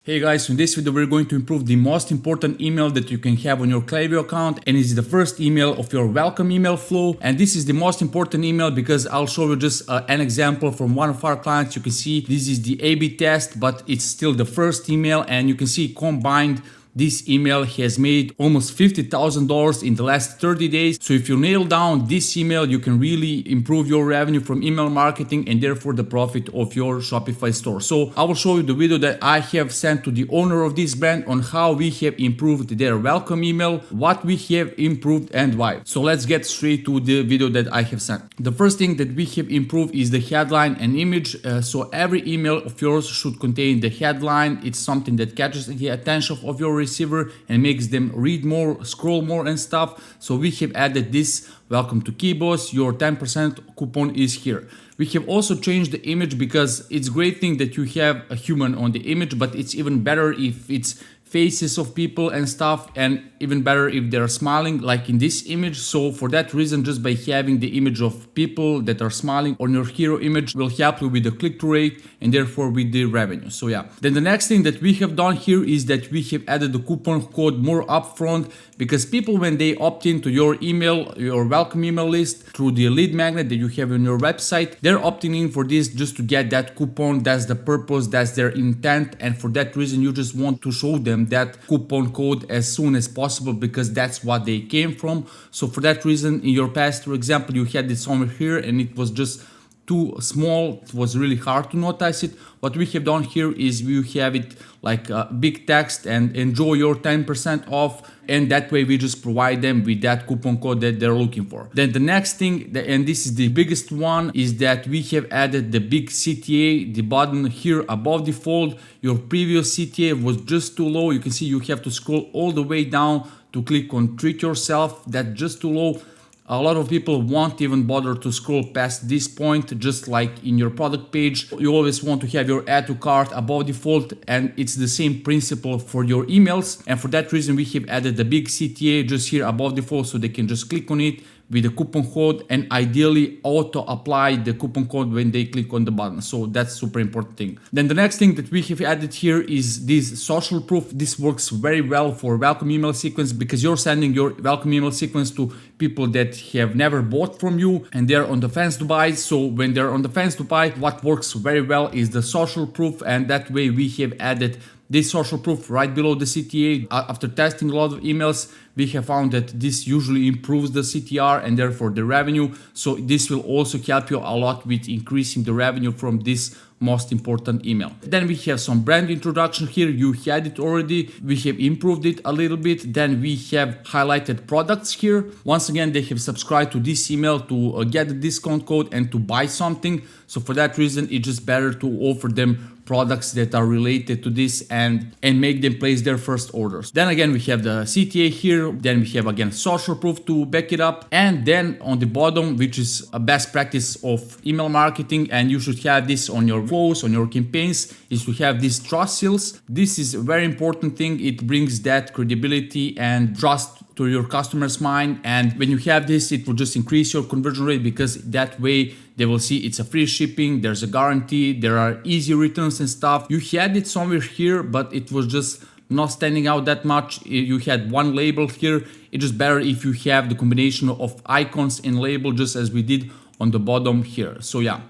Hey guys, so in this video we're going to improve the most important email that you can have on your Klaviyo account, and it's the first email of your welcome email flow. And this is the most important email because I'll show you just an example from one of our clients. You can see this is the A/B test, but it's still the first email, and you can see combined this email has made almost $50,000 in the last 30 days. So if you nail down this email, you can really improve your revenue from email marketing and therefore the profit of your Shopify store. So I will show you the video that I have sent to the owner of this brand on how we have improved their welcome email, what we have improved and why. So let's get straight to the video that I have sent. The first thing that we have improved is the headline and image. So every email of yours should contain the headline. It's something that catches the attention of your receiver and makes them read more, scroll more and stuff. So we have added this: welcome to Keyboss, your 10% coupon is here. We have also changed the image because it's a great thing that you have a human on the image, but it's even better if it's faces of people and stuff, and even better if they're smiling like in this image. So for that reason, just by having the image of people that are smiling on your hero image will help you with the click-through rate and therefore with the revenue. So yeah, then the next thing that we have done here is that we have added the coupon code more upfront, because people, when they opt into your email, your welcome email list through the lead magnet that you have on your website, they're opting in for this just to get that coupon. That's the purpose, that's their intent, and for that reason you just want to show them that coupon code as soon as possible because that's what they came from. So for that reason, in your past, for example, you had this over here and it was just too small, it was really hard to notice it. What we have done here is we have it like big text and enjoy your 10% off, and that way we just provide them with that coupon code that they're looking for. Then the next thing, and this is the biggest one, is that we have added the big CTA, the button here above the fold. Your previous CTA was just too low. You can see you have to scroll all the way down to click on treat yourself. That's just too low. A lot of people won't even bother to scroll past this point. Just like in your product page, you always want to have your add to cart above default, and it's the same principle for your emails. And for that reason, we have added the big CTA just here above default, so they can just click on it with the coupon code and ideally auto apply the coupon code when they click on the button. So that's super important thing. Then the next thing that we have added here is this social proof. This works very well for welcome email sequence because you're sending your welcome email sequence to people that have never bought from you and they're on the fence to buy. So when they're on the fence to buy, what works very well is the social proof, and that way we have added this social proof right below the CTA. After testing a lot of emails, we have found that this usually improves the CTR and therefore the revenue. So this will also help you a lot with increasing the revenue from this most important email. Then we have some brand introduction here. You had it already. We have improved it a little bit. Then we have highlighted products here. Once again, they have subscribed to this email to get the discount code and to buy something. So for that reason, it's just better to offer them products that are related to this and make them place their first orders. Then again, we have the CTA here. Then we have again social proof to back it up. And then on the bottom, which is a best practice of email marketing, and you should have this on your flows, on your campaigns, is to have these trust seals. This is a very important thing. It brings that credibility and trust to your customer's mind, and when you have this, it will just increase your conversion rate because that way they will see it's a free shipping, there's a guarantee, there are easy returns and stuff. You had it somewhere here, but it was just not standing out that much. You had one label here. It's just better if you have the combination of icons and label, just as we did on the bottom here. So yeah,